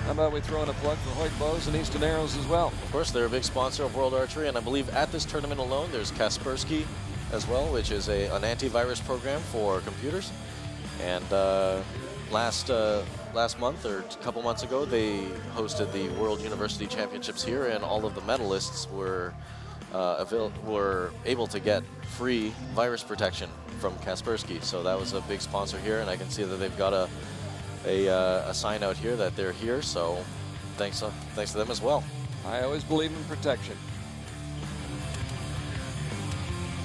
How about we throw in a plug for Hoyt Bows and Easton Arrows as well? Of course, they're a big sponsor of World Archery, and I believe at this tournament alone, there's Kaspersky as well, which is an antivirus program for computers. And last month or a couple months ago, they hosted the World University Championships here, and all of the medalists were able to get free virus protection from Kaspersky. So that was a big sponsor here, and I can see that they've got a sign out here that they're here. So thanks to them as well. I always believe in protection.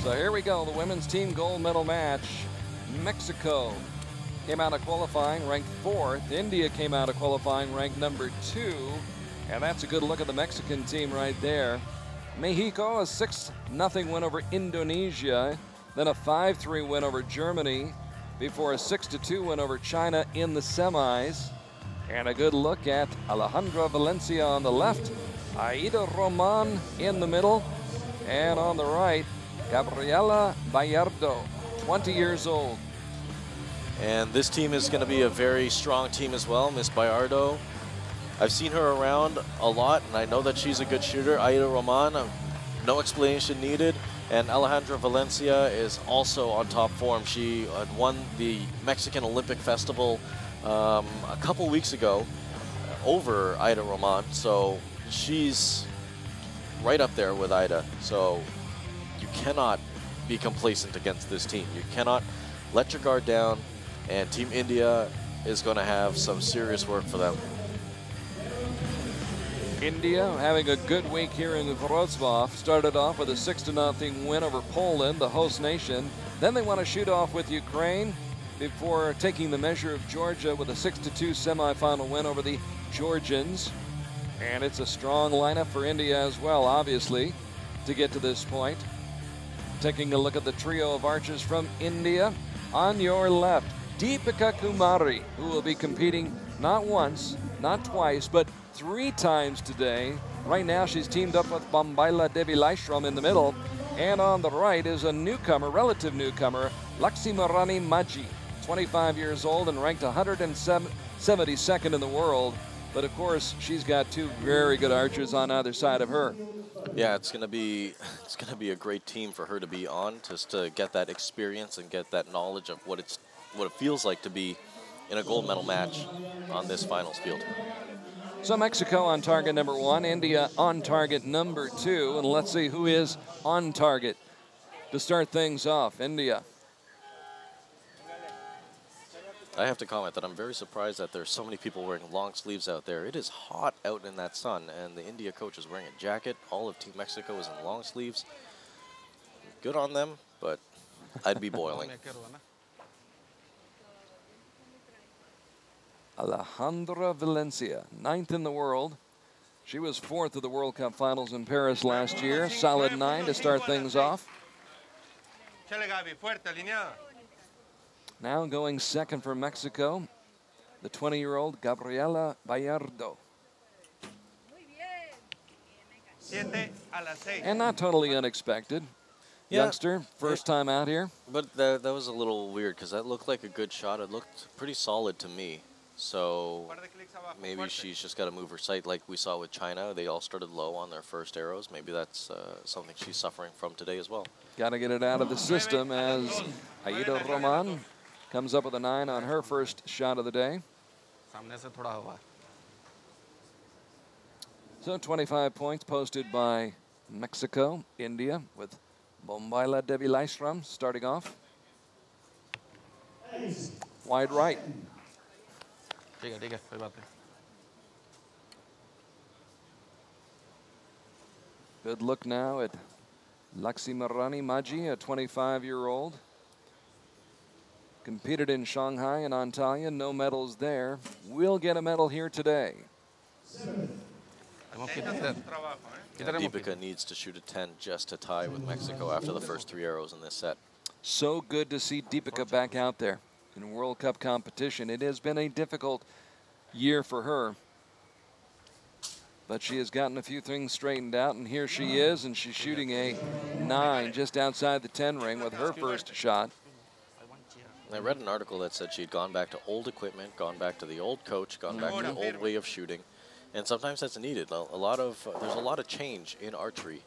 So here we go, the women's team gold medal match. Mexico came out of qualifying ranked 4th. India came out of qualifying ranked number 2. And that's a good look at the Mexican team right there. Mexico, a 6-0 win over Indonesia, then a 5-3 win over Germany, before a 6-2 win over China in the semis. And a good look at Alejandra Valencia on the left, Aida Roman in the middle, and on the right, Gabriela Bayardo, 20 years old. And this team is going to be a very strong team as well. Miss Bayardo, I've seen her around a lot, and I know that she's a good shooter. Aida Roman, no explanation needed. And Alejandra Valencia is also on top form. She had won the Mexican Olympic Festival a couple weeks ago over Aida Roman. So she's right up there with Aida. So you cannot be complacent against this team. You cannot let your guard down, and Team India is going to have some serious work for them. India having a good week here in Wroclaw. Started off with a 6-0 win over Poland, the host nation. Then they want to shoot off with Ukraine before taking the measure of Georgia with a 6-2 semifinal win over the Georgians. And it's a strong lineup for India as well, obviously, to get to this point. Taking a look at the trio of archers from India. On your left, Deepika Kumari, who will be competing not once, not twice, but 3 times today. Right now she's teamed up with Bombaila Devi Laishram in the middle. And on the right is a newcomer, relative newcomer, Lakshmirani Maji, 25 years old and ranked 172nd in the world. But of course, she's got 2 very good archers on either side of her. Yeah, it's gonna be a great team for her to be on, just to get that experience and get that knowledge of what it feels like to be in a gold medal match on this finals field. So Mexico on target number 1, India on target number 2, and let's see who is on target to start things off. India. I have to comment that I'm very surprised that there's so many people wearing long sleeves out there. It is hot out in that sun, and the India coach is wearing a jacket. All of Team Mexico is in long sleeves. Good on them, but I'd be boiling. Alejandra Valencia, 9th in the world. She was 4th of the World Cup finals in Paris last year. Solid 9 to start things off. Now going second for Mexico, the 20-year-old Gabriela Bayardo. And not totally unexpected. Yeah, youngster, first time out here. But that was a little weird because that looked like a good shot. It looked pretty solid to me. So maybe she's just got to move her sight like we saw with China. They all started low on their first arrows. Maybe that's something she's suffering from today as well. Got to get it out of the system as Aida Roman comes up with a 9 on her first shot of the day. So 25 points posted by Mexico, India, with Bombaila Devi Laishram starting off. Wide right. Good look now at Lakshmirani Maji, a 25-year-old. Competed in Shanghai and Antalya, no medals there. Will get a medal here today. Deepika needs to shoot a 10 just to tie with Mexico after the first 3 arrows in this set. So good to see Deepika back out there in World Cup competition. It has been a difficult year for her, but she has gotten a few things straightened out, and here she is, and she's shooting a 9 just outside the 10 ring with her first shot. I read an article that said she'd gone back to old equipment, gone back to the old coach, gone back to the old way of shooting, and sometimes that's needed. There's a lot of change in archery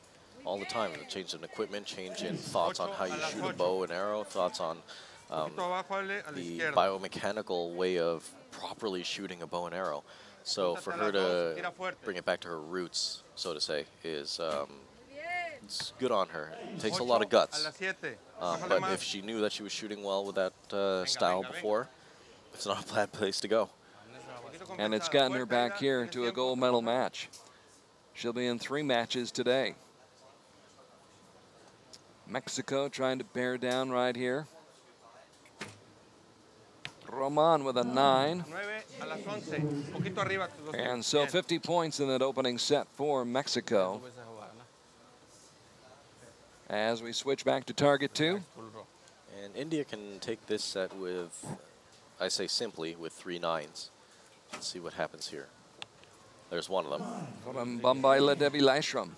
all the time. A change in equipment, change in thoughts on how you shoot a bow and arrow, thoughts on the biomechanical way of properly shooting a bow and arrow. So for her to bring it back to her roots, so to say, is it's good on her. It takes a lot of guts. But if she knew that she was shooting well with that style before, it's not a bad place to go. And it's gotten her back here to a gold medal match. She'll be in 3 matches today. Mexico trying to bear down right here. Roman with a 9. And so 50 points in that opening set for Mexico. As we switch back to target 2. And India can take this set with, I say simply, with 3 9s. Let's see what happens here. There's one of them. From Bambaila Devi Laishram,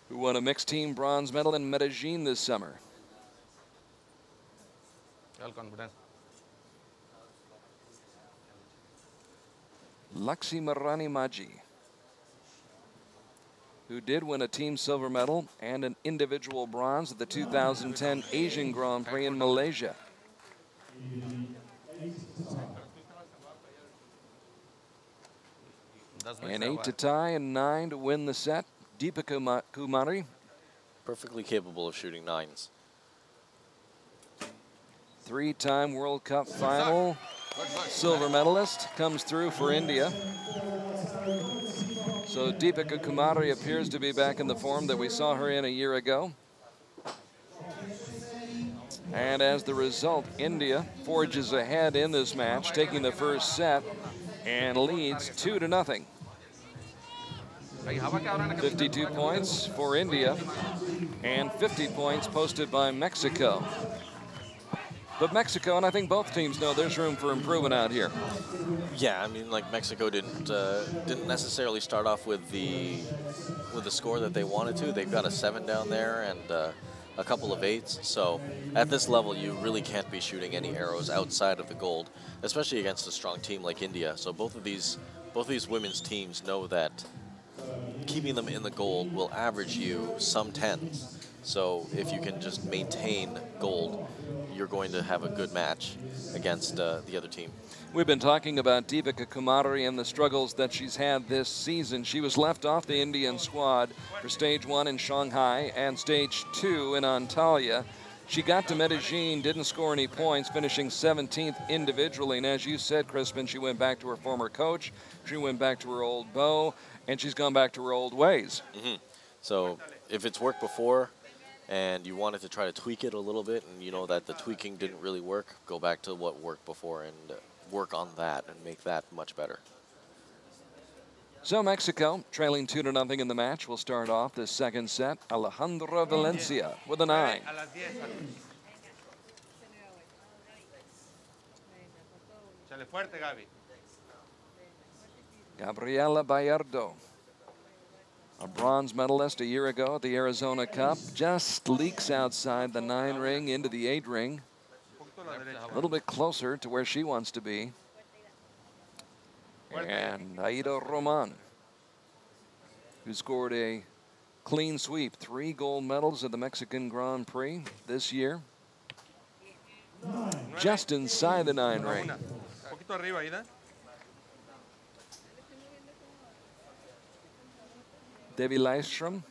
who won a mixed team bronze medal in Medellin this summer. Laxi Marani Maji, who did win a team silver medal and an individual bronze at the 2010 Asian Grand Prix in Malaysia. And 8 to tie and 9 to win the set. Deepika Kumari. Perfectly capable of shooting 9s. 3-time World Cup final silver medalist comes through for India. So Deepika Kumari appears to be back in the form that we saw her in a year ago. And as the result, India forges ahead in this match, taking the first set and leads 2-0. 52 points for India and 50 points posted by Mexico. But Mexico, and I think both teams know there's room for improvement out here. Yeah, I mean, like Mexico didn't necessarily start off with the score that they wanted to. They've got a 7 down there and a couple of 8s. So at this level, you really can't be shooting any arrows outside of the gold, especially against a strong team like India. So both of these women's teams know that keeping them in the gold will average you some 10s. So if you can just maintain gold, you're going to have a good match against the other team. We've been talking about Deepika Kumari and the struggles that she's had this season. She was left off the Indian squad for stage 1 in Shanghai and stage 2 in Antalya. She got to Medellin, didn't score any points, finishing 17th individually. And as you said, Crispin, she went back to her former coach. She went back to her old bow, and she's gone back to her old ways. So if it's worked before and you wanted to try to tweak it a little bit and you know that the tweaking didn't really work, go back to what worked before and work on that and make that much better. So Mexico, trailing 2-0 in the match, will start off the second set. Alejandra Valencia with a 9. Gabriela Bayardo, a bronze medalist a year ago at the Arizona Cup, just leaks outside the 9 ring into the 8 ring. A little bit closer to where she wants to be. And Aida Roman, who scored a clean sweep, 3 gold medals at the Mexican Grand Prix this year. Just inside the 9 ring. Devi Laishram.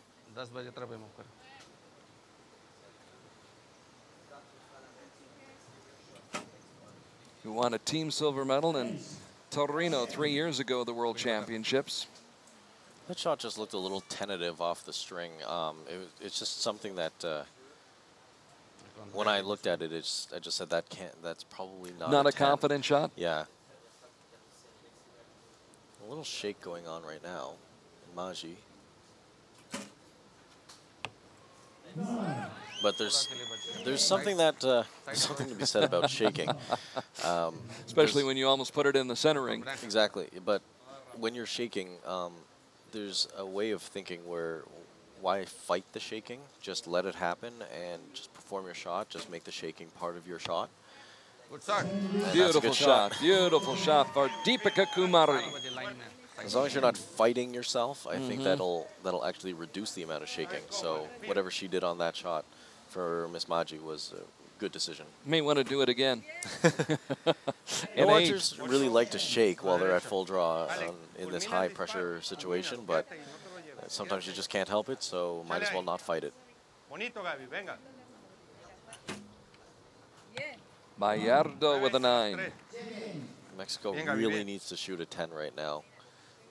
Who won a team silver medal in Torino 3 years ago, the World Championships. That shot just looked a little tentative off the string. It's just something that when I looked at it, I just said that's probably not a confident shot. Yeah. A little shake going on right now. Maji. But there's something something to be said about shaking. Especially when you almost put it in the center ring. Exactly. But when you're shaking, there's a way of thinking where why fight the shaking? Just let it happen and just perform your shot. Just make the shaking part of your shot. Good shot. And Beautiful shot. Beautiful shot for Deepika Kumari. As long as you're not fighting yourself, I think that'll actually reduce the amount of shaking. So whatever she did on that shot for Miss Maji was a good decision. May want to do it again. No archers really like to shake while they're at full draw in this high pressure situation, but sometimes you just can't help it, so might as well not fight it. Bayardo with a 9. Mexico really needs to shoot a 10 right now.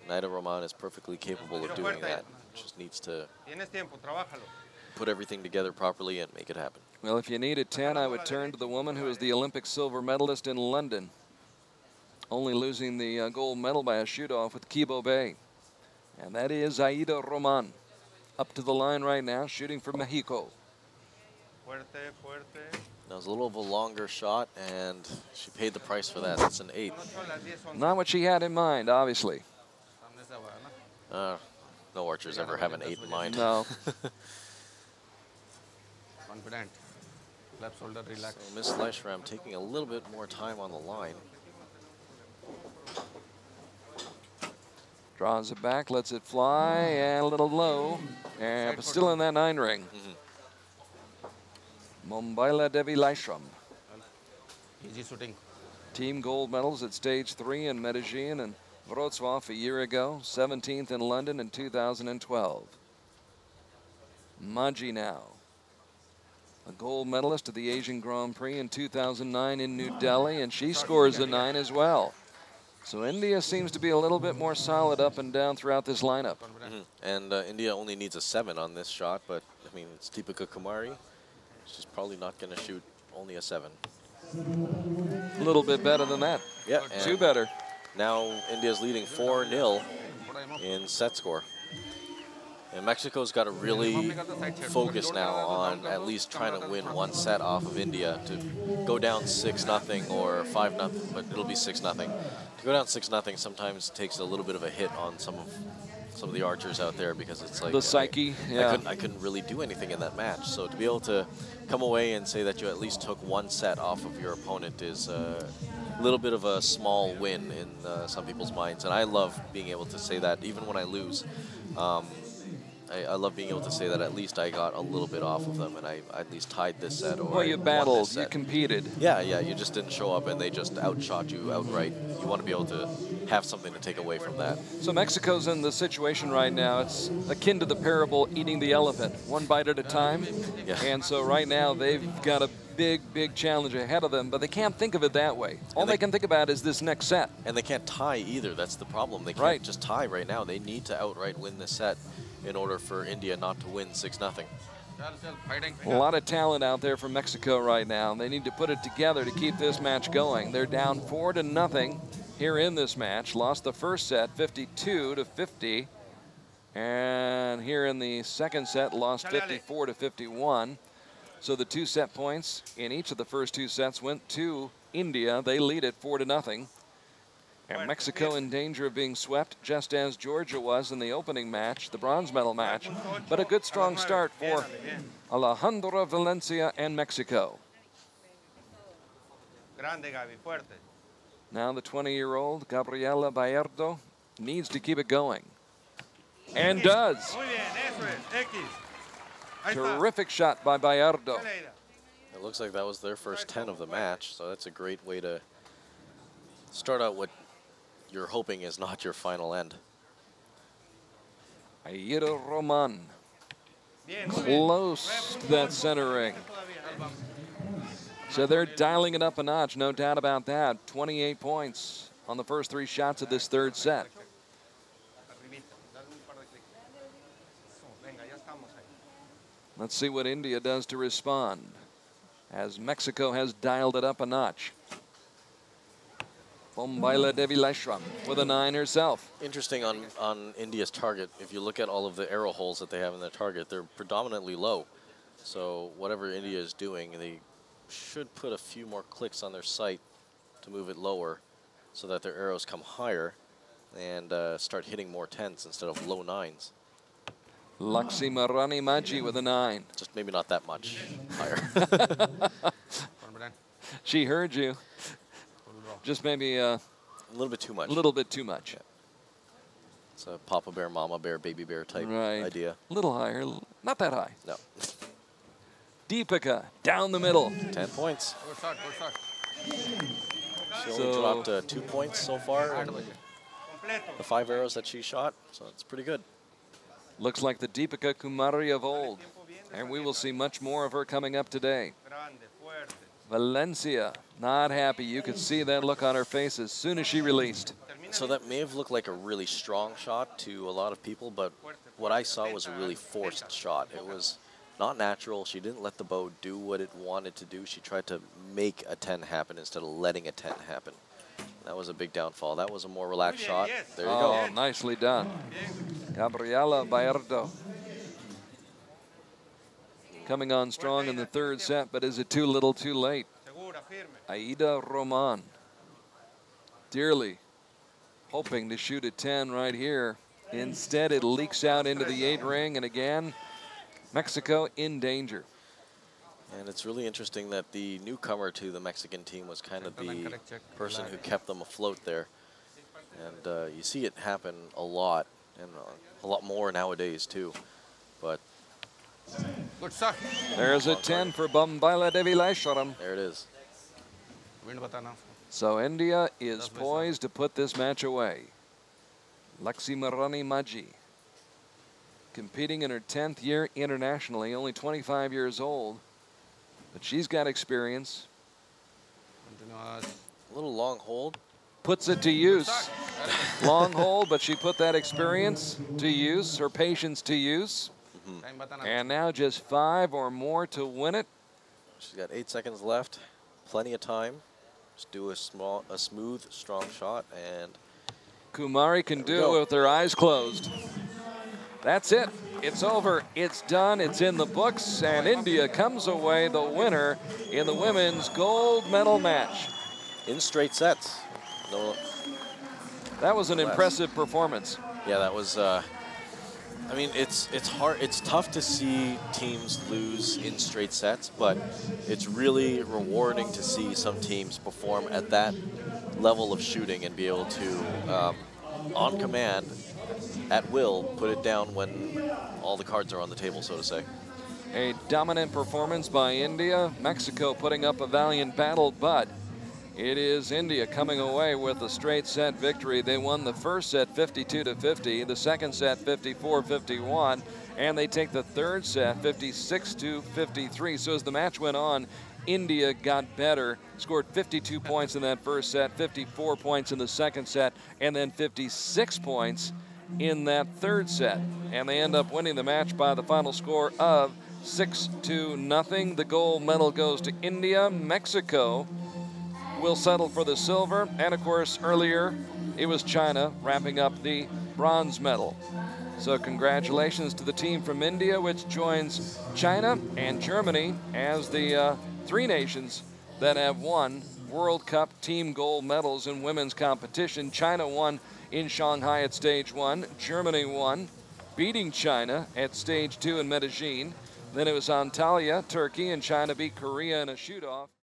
Naida Roman is perfectly capable of doing that. Just needs to put everything together properly and make it happen. Well, if you need a 10, I would turn to the woman who is the Olympic silver medalist in London, only losing the gold medal by a shoot-off with Kibo Bay. And that is Aida Roman. Up to the line right now, shooting for Mexico. That was a little of a longer shot, and she paid the price for that. That's an 8. Not what she had in mind, obviously. No archers ever have an 8 in mind. No. Confident. Left shoulder relaxed. So Miss Leishram taking a little bit more time on the line. Draws it back, lets it fly, and a little low. And but still in that 9 ring. Mombaila Devi Leishram. Easy shooting. Team gold medals at stage 3 in Medellin and Wroclaw a year ago, 17th in London in 2012. Maji now, a gold medalist at the Asian Grand Prix in 2009 in New Delhi, and she scores a 9 as well. So India seems to be a little bit more solid up and down throughout this lineup. And India only needs a 7 on this shot, but I mean, it's Deepika Kumari. She's probably not going to shoot only a 7. A little bit better than that. Yeah. 2 better. Now India's leading 4-0 in set score. And Mexico's got to really focus now on at least trying to win 1 set off of India to go down 6-0 or 5-0, but it'll be 6-0. To go down 6-0 sometimes takes a little bit of a hit on some of the archers out there, because it's like the psyche. I couldn't really do anything in that match. So to be able to come away and say that you at least took 1 set off of your opponent is a little bit of a small win in some people's minds. And I love being able to say that even when I lose. I love being able to say that at least I got a little bit off of them, and I at least tied this set. Or well, you battled, you competed. Yeah, you just didn't show up and they just outshot you outright. You want to be able to have something to take away from that. So Mexico's in the situation right now, it's akin to the parable eating the elephant, 1 bite at a time. Yeah. And so right now they've got a big challenge ahead of them, but they can't think of it that way. All they can think about is this next set. And they can't tie either. That's the problem. They can't just tie right now. They need to outright win this set in order for India not to win 6-0. A lot of talent out there from Mexico right now. They need to put it together to keep this match going. They're down 4-0 here in this match. Lost the first set 52-50. And here in the second set, lost 54-51. So the 2 set points in each of the first 2 sets went to India. They lead it 4-0. And Mexico in danger of being swept, just as Georgia was in the opening match, the bronze medal match. But a good, strong start for Alejandra Valencia and Mexico. Now the 20-year-old Gabriela Bayardo needs to keep it going. And does. Terrific shot by Bayardo. It looks like that was their first 10 of the match, so that's a great way to start out what you're hoping is not your final end. Aida Roman. Close to that center ring. So they're dialing it up a notch, no doubt about that. 28 points on the first 3 shots of this third set. Let's see what India does to respond, as Mexico has dialed it up a notch. Mombaila Devi Leishram with a 9 herself. Interesting on India's target, if you look at all of the arrow holes that they have in their target, they're predominantly low. So whatever India is doing, they should put a few more clicks on their sight to move it lower so that their arrows come higher and start hitting more 10s instead of low 9s. Lakshmi Maji with a 9. Just maybe not that much higher. Confident. She heard you. Full draw. Just maybe A little bit too much. a little bit too much. Yeah. It's a Papa Bear, Mama Bear, Baby Bear type idea. A little higher, not that high. No. Deepika down the middle. 10 points. Good shot, good shot. She only So- dropped 2 points so far in the 5 arrows that she shot, so it's pretty good. Looks like the Deepika Kumari of old. And we will see much more of her coming up today. Valencia, not happy. You could see that look on her face as soon as she released. So that may have looked like a really strong shot to a lot of people, but what I saw was a really forced shot. It was not natural. She didn't let the bow do what it wanted to do. She tried to make a 10 happen instead of letting a 10 happen. That was a big downfall. That was a more relaxed shot. There you Oh, go. nicely done. Gabriela Bayardo. Coming on strong in the 3rd set, but is it too little too late? Aida Roman. Dearly hoping to shoot a 10 right here. Instead, it leaks out into the 8 ring, and again, Mexico in danger. And it's really interesting that the newcomer to the Mexican team was kind of the person who kept them afloat there. And you see it happen a lot, and a lot more nowadays too. But Good shot. There's a 10 for Bambaila Devileshwaram. there it is. Wind batana. So India is poised to put this match away. Lakshmi Maji, competing in her 10th year internationally, only 25 years old, but she's got experience. Continuous. A little long hold. Puts it to use. Long hold, but she put that experience to use, her patience to use. Time batana. And now just 5 or more to win it. She's got 8 seconds left. Plenty of time. Just do a smooth, strong shot, and Kumari can There we do go. it with her eyes closed. That's it. It's over. It's done. It's in the books. And India comes away the winner in the women's gold medal match. in straight sets. No, That was an Less. impressive performance. yeah, that was. I mean, it's hard. It's tough to see teams lose in straight sets, but it's really rewarding to see some teams perform at that level of shooting and be able to, on command, at will, put it down when all the cards are on the table, so to say. A dominant performance by India. Mexico putting up a valiant battle, but it is India coming away with a straight set victory. They won the first set 52-50, the second set 54-51, and they take the third set 56-53. So as the match went on, India got better, scored 52 points in that first set, 54 points in the second set, and then 56 points in that third set. And they end up winning the match by the final score of 6-0. The gold medal goes to India. Mexico will settle for the silver, and of course earlier it was China wrapping up the bronze medal. So congratulations to the team from India, which joins China and Germany as the 3 nations that have won World Cup team gold medals in women's competition. China won in Shanghai at stage 1, Germany won, beating China at stage 2 in Medellin. Then it was Antalya, Turkey, and China beat Korea in a shoot-off.